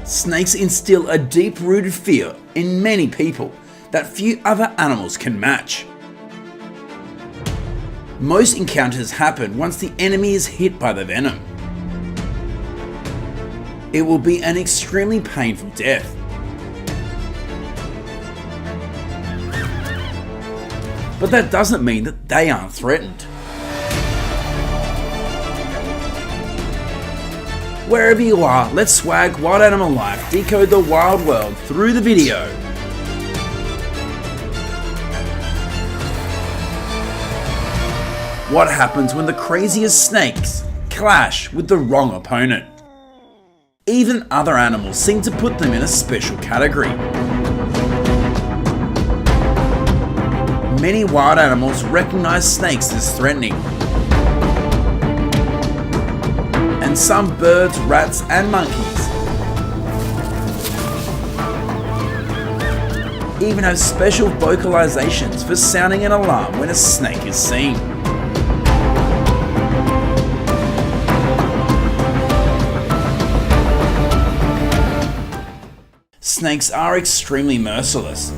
Snakes instill a deep-rooted fear in many people that few other animals can match. Most encounters happen once the enemy is hit by the venom. It will be an extremely painful death. But that doesn't mean that they aren't threatened. Wherever you are, let's swag Wild Animal Life decode the wild world through the video. What happens when the craziest snakes clash with the wrong opponent? Even other animals seem to put them in a special category. Many wild animals recognize snakes as threatening. And some birds, rats, and monkeys even have special vocalizations for sounding an alarm when a snake is seen. Snakes are extremely merciless,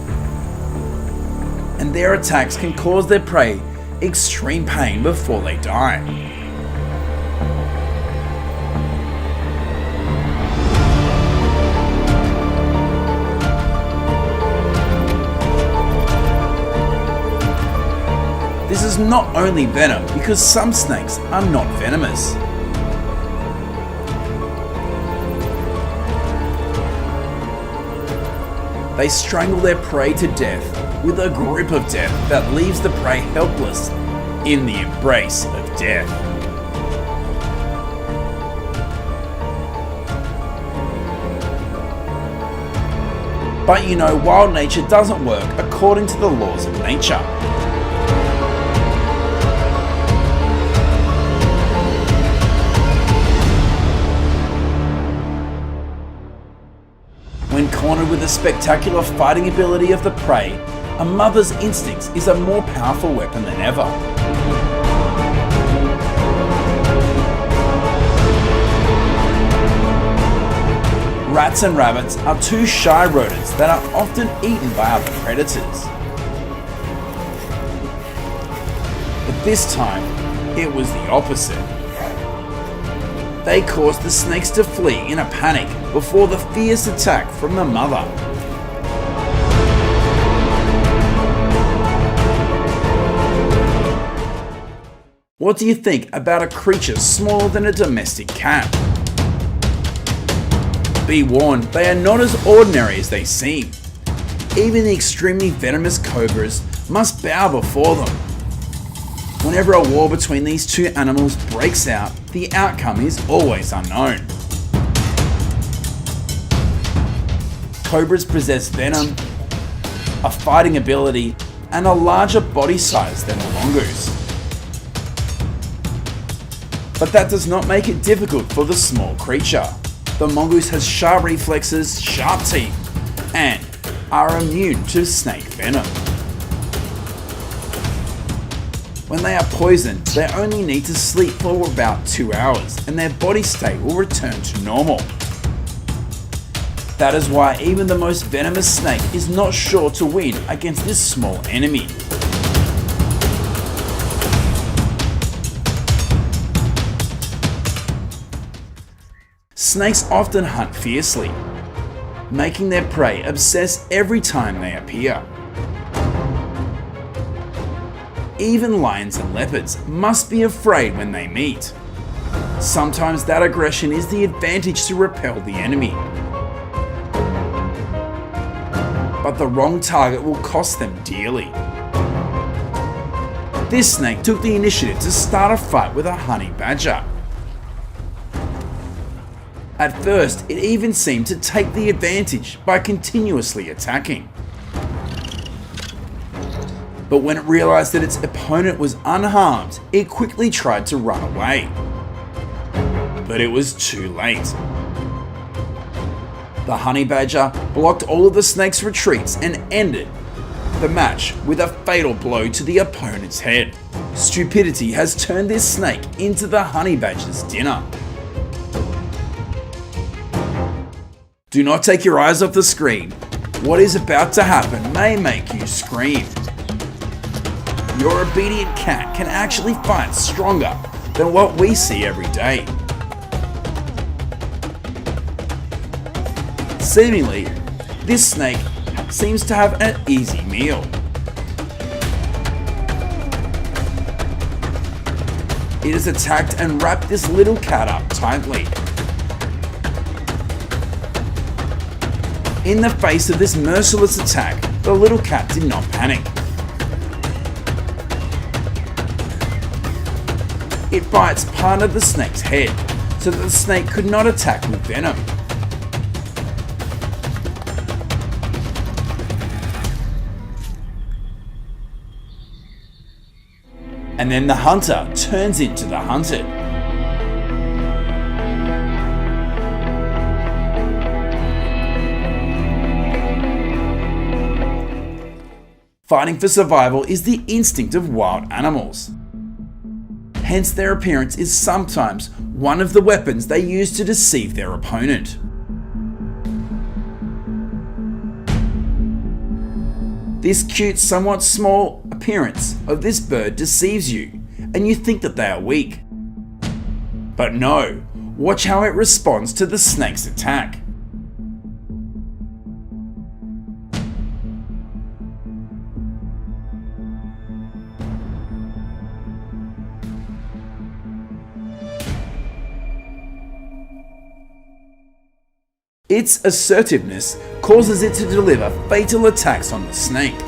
and their attacks can cause their prey extreme pain before they die. This is not only venom, because some snakes are not venomous. They strangle their prey to death with a grip of death that leaves the prey helpless in the embrace of death. But you know, wild nature doesn't work according to the laws of nature. When cornered with the spectacular fighting ability of the prey, a mother's instincts is a more powerful weapon than ever. Rats and rabbits are two shy rodents that are often eaten by other predators. But this time, it was the opposite. They caused the snakes to flee in a panic before the fierce attack from the mother. What do you think about a creature smaller than a domestic cat? Be warned, they are not as ordinary as they seem. Even the extremely venomous cobras must bow before them. Whenever a war between these two animals breaks out, the outcome is always unknown. Cobras possess venom, a fighting ability, and a larger body size than the mongoose. But that does not make it difficult for the small creature. The mongoose has sharp reflexes, sharp teeth, and are immune to snake venom. When they are poisoned, they only need to sleep for about 2 hours and their body state will return to normal. That is why even the most venomous snake is not sure to win against this small enemy. Snakes often hunt fiercely, making their prey obsess every time they appear. Even lions and leopards must be afraid when they meet. Sometimes that aggression is the advantage to repel the enemy. But the wrong target will cost them dearly. This snake took the initiative to start a fight with a honey badger. At first, it even seemed to take the advantage by continuously attacking. But when it realized that its opponent was unharmed, it quickly tried to run away. But it was too late. The honey badger blocked all of the snake's retreats and ended the match with a fatal blow to the opponent's head. Stupidity has turned this snake into the honey badger's dinner. Do not take your eyes off the screen. What is about to happen may make you scream. Your obedient cat can actually fight stronger than what we see every day. Seemingly, this snake seems to have an easy meal. It has attacked and wrapped this little cat up tightly. In the face of this merciless attack, the little cat did not panic. It bites part of the snake's head so that the snake could not attack with venom. And then the hunter turns into the hunted. Fighting for survival is the instinct of wild animals. Hence, their appearance is sometimes one of the weapons they use to deceive their opponent. This cute, somewhat small appearance of this bird deceives you, and you think that they are weak. But no, watch how it responds to the snake's attack. Its assertiveness causes it to deliver fatal attacks on the snake.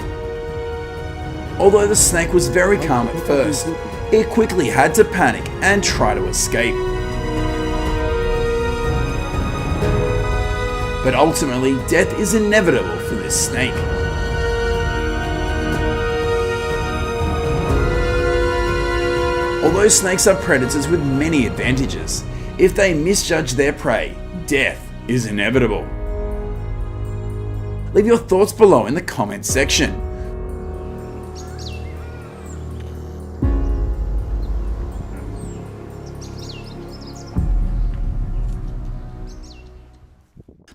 Although the snake was very calm at first, it quickly had to panic and try to escape. But ultimately, death is inevitable for this snake. Although snakes are predators with many advantages, if they misjudge their prey, death is inevitable. Leave your thoughts below in the comments section.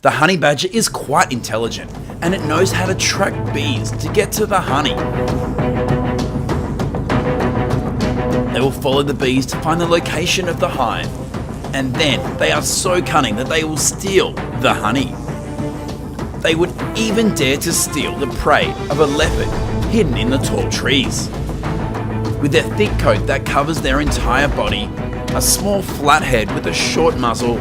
The honey badger is quite intelligent, and it knows how to track bees to get to the honey. They will follow the bees to find the location of the hive, and then they are so cunning that they will steal the honey. They would even dare to steal the prey of a leopard hidden in the tall trees. With their thick coat that covers their entire body, a small flat head with a short muzzle,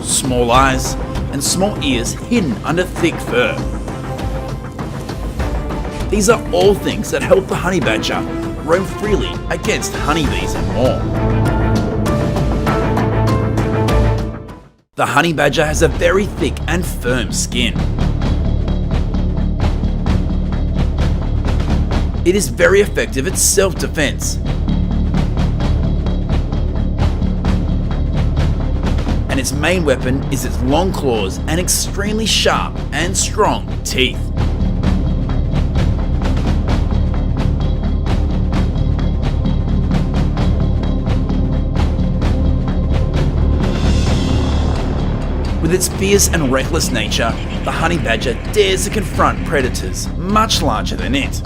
small eyes, and small ears hidden under thick fur. These are all things that help the honey badger roam freely against honeybees and more. The honey badger has a very thick and firm skin. It is very effective at self-defense. And its main weapon is its long claws and extremely sharp and strong teeth. With its fierce and reckless nature, the honey badger dares to confront predators much larger than it.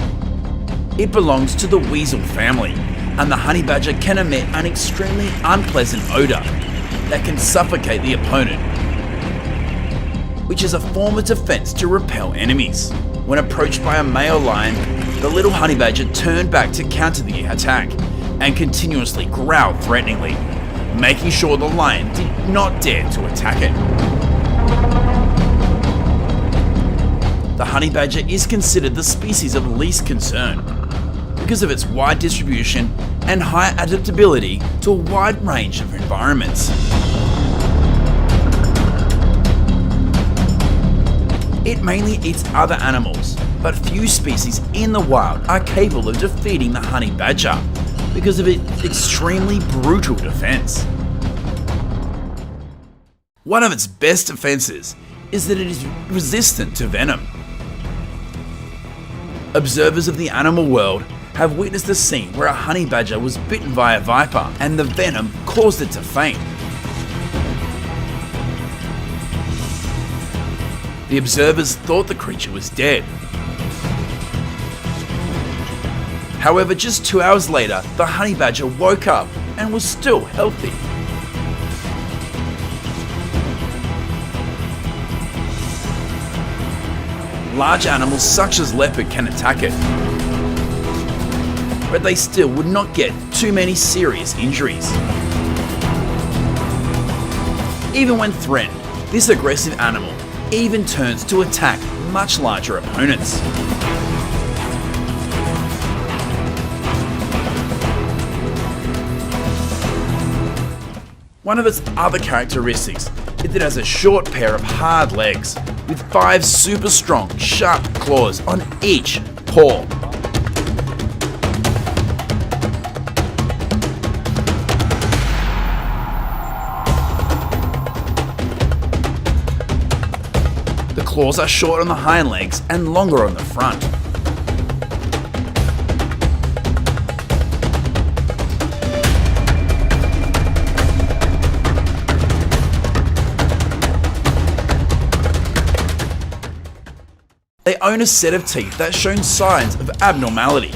It belongs to the weasel family, and the honey badger can emit an extremely unpleasant odour that can suffocate the opponent, which is a form of defense to repel enemies. When approached by a male lion, the little honey badger turned back to counter the attack and continuously growled threateningly, making sure the lion did not dare to attack it. The honey badger is considered the species of least concern because of its wide distribution and high adaptability to a wide range of environments. It mainly eats other animals, but few species in the wild are capable of defeating the honey badger because of its extremely brutal defense. One of its best defenses is that it is resistant to venom. Observers of the animal world have witnessed a scene where a honey badger was bitten by a viper and the venom caused it to faint. The observers thought the creature was dead. However, just 2 hours later, the honey badger woke up and was still healthy. Large animals such as leopard can attack it, but they still would not get too many serious injuries. Even when threatened, this aggressive animal even turns to attack much larger opponents. One of its other characteristics is that it has a short pair of hard legs with 5 super strong, sharp claws on each paw. The claws are short on the hind legs and longer on the front. They own a set of teeth that show signs of abnormality,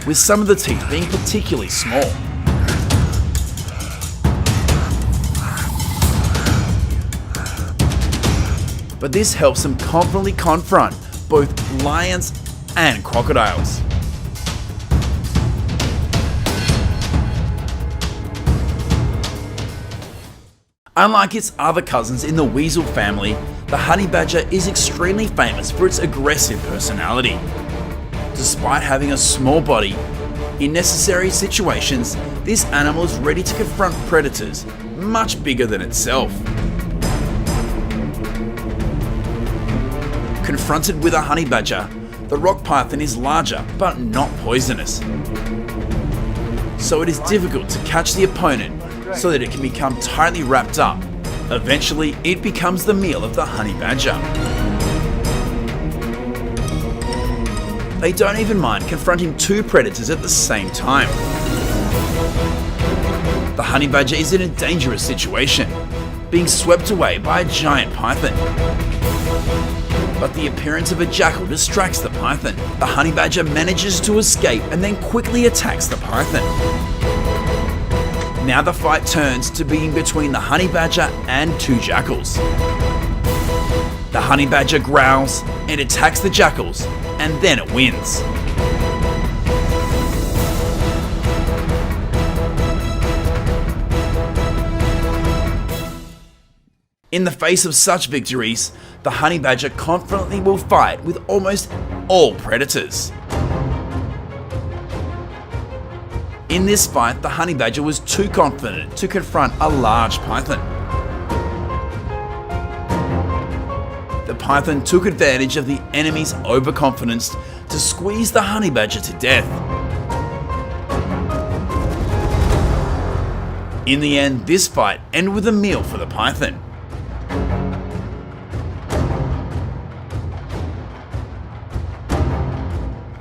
with some of the teeth being particularly small. But this helps them confidently confront both lions and crocodiles. Unlike its other cousins in the weasel family, the honey badger is extremely famous for its aggressive personality. Despite having a small body, in necessary situations, this animal is ready to confront predators much bigger than itself. Confronted with a honey badger, the rock python is larger but not poisonous, so it is difficult to catch the opponent so that it can become tightly wrapped up. Eventually, it becomes the meal of the honey badger. They don't even mind confronting 2 predators at the same time. The honey badger is in a dangerous situation, being swept away by a giant python. But the appearance of a jackal distracts the python. The honey badger manages to escape and then quickly attacks the python. Now the fight turns to being between the honey badger and 2 jackals. The honey badger growls and attacks the jackals, and then it wins. In the face of such victories, the honey badger confidently will fight with almost all predators. In this fight, the honey badger was too confident to confront a large python. The python took advantage of the enemy's overconfidence to squeeze the honey badger to death. In the end, this fight ended with a meal for the python.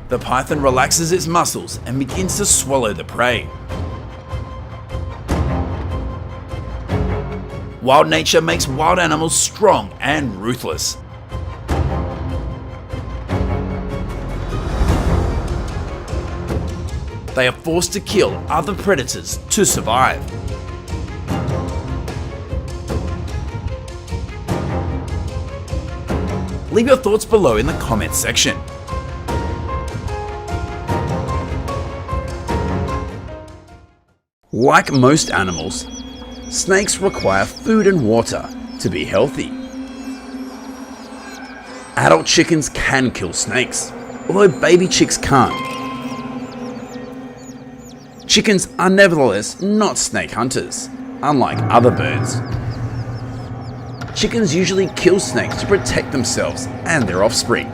The python relaxes its muscles and begins to swallow the prey. Wild nature makes wild animals strong and ruthless. They are forced to kill other predators to survive. Leave your thoughts below in the comments section. Like most animals, snakes require food and water to be healthy. Adult chickens can kill snakes, although baby chicks can't. Chickens are nevertheless not snake hunters, unlike other birds. Chickens usually kill snakes to protect themselves and their offspring.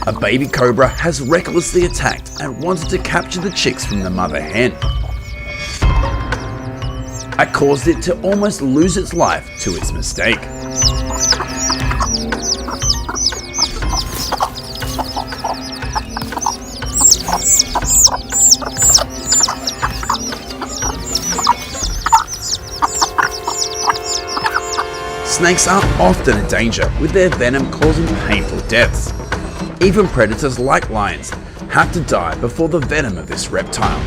A baby cobra has recklessly attacked and wanted to capture the chicks from the mother hen. That caused it to almost lose its life to its mistake. Snakes are often a danger, with their venom causing painful deaths. Even predators like lions have to die before the venom of this reptile.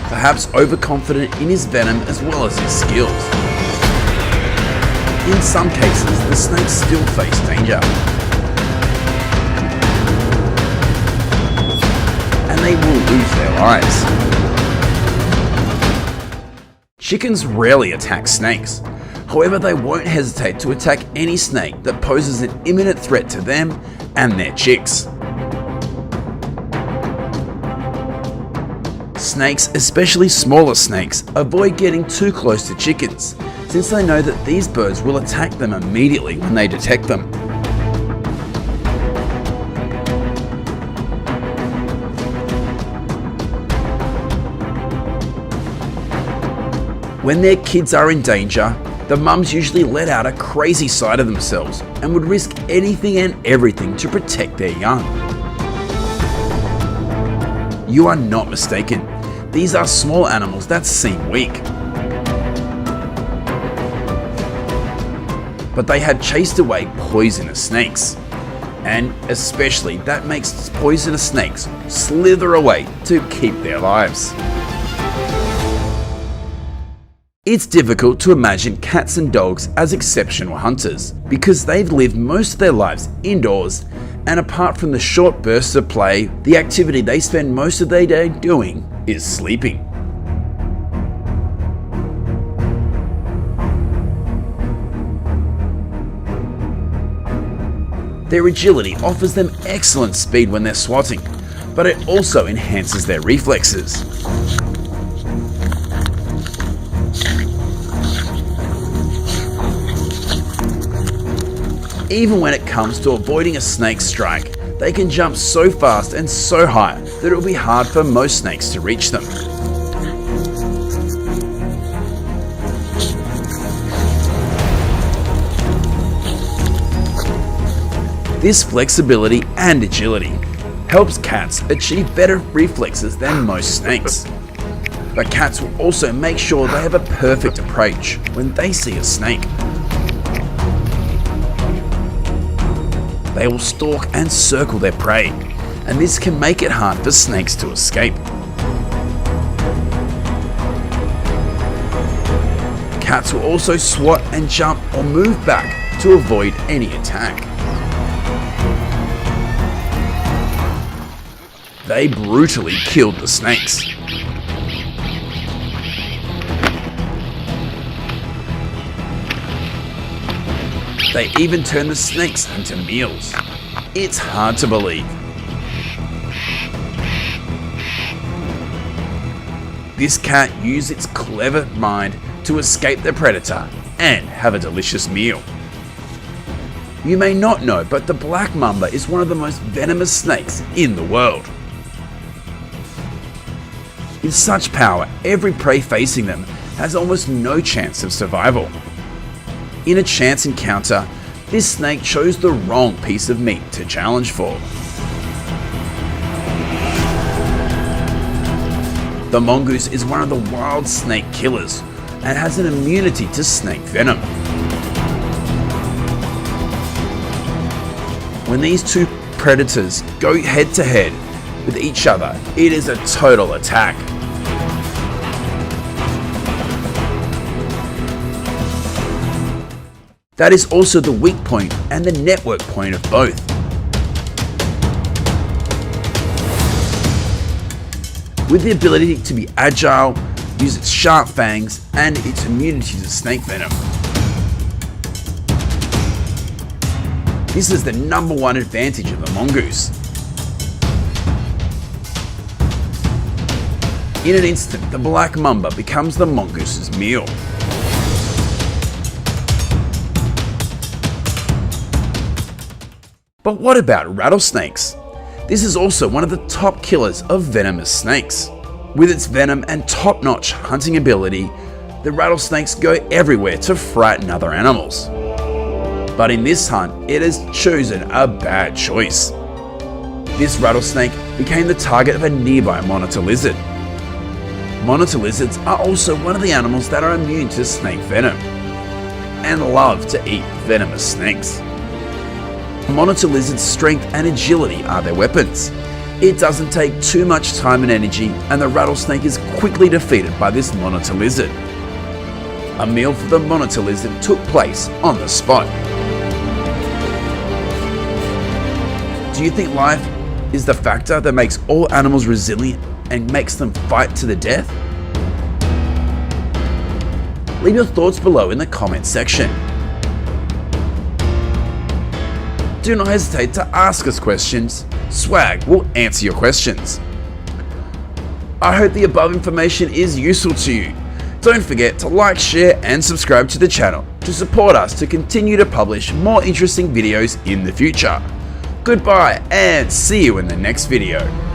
Perhaps overconfident in his venom as well as his skills. In some cases, the snakes still face danger, and they will lose their lives. Chickens rarely attack snakes. However, they won't hesitate to attack any snake that poses an imminent threat to them and their chicks. Snakes, especially smaller snakes, avoid getting too close to chickens, since they know that these birds will attack them immediately when they detect them. When their kids are in danger, the mums usually let out a crazy side of themselves and would risk anything and everything to protect their young. You are not mistaken. These are small animals that seem weak. But they have chased away poisonous snakes. And especially that makes poisonous snakes slither away to keep their lives. It's difficult to imagine cats and dogs as exceptional hunters because they've lived most of their lives indoors, and apart from the short bursts of play, the activity they spend most of their day doing is sleeping. Their agility offers them excellent speed when they're swatting, but it also enhances their reflexes. Even when it comes to avoiding a snake strike, they can jump so fast and so high that it will be hard for most snakes to reach them. This flexibility and agility helps cats achieve better reflexes than most snakes. But cats will also make sure they have a perfect approach when they see a snake. They will stalk and circle their prey, and this can make it hard for snakes to escape. Cats will also swat and jump or move back to avoid any attack. They brutally killed the snakes. They even turn the snakes into meals. It's hard to believe. This cat used its clever mind to escape the predator and have a delicious meal. You may not know, but the black mamba is one of the most venomous snakes in the world. With such power, every prey facing them has almost no chance of survival. In a chance encounter, this snake chose the wrong piece of meat to challenge for. The mongoose is one of the wild snake killers and has an immunity to snake venom. When these two predators go head to head with each other, it is a total attack. That is also the weak point and the network point of both. With the ability to be agile, use its sharp fangs, and its immunity to snake venom. This is the number one advantage of the mongoose. In an instant, the black mamba becomes the mongoose's meal. But what about rattlesnakes? This is also one of the top killers of venomous snakes. With its venom and top-notch hunting ability, the rattlesnakes go everywhere to frighten other animals. But in this hunt, it has chosen a bad choice. This rattlesnake became the target of a nearby monitor lizard. Monitor lizards are also one of the animals that are immune to snake venom and love to eat venomous snakes. Monitor lizards' strength and agility are their weapons. It doesn't take too much time and energy, and the rattlesnake is quickly defeated by this monitor lizard. A meal for the monitor lizard took place on the spot. Do you think life is the factor that makes all animals resilient and makes them fight to the death? Leave your thoughts below in the comments section. Do not hesitate to ask us questions. Swag will answer your questions. I hope the above information is useful to you. Don't forget to like, share and subscribe to the channel to support us to continue to publish more interesting videos in the future. Goodbye and see you in the next video.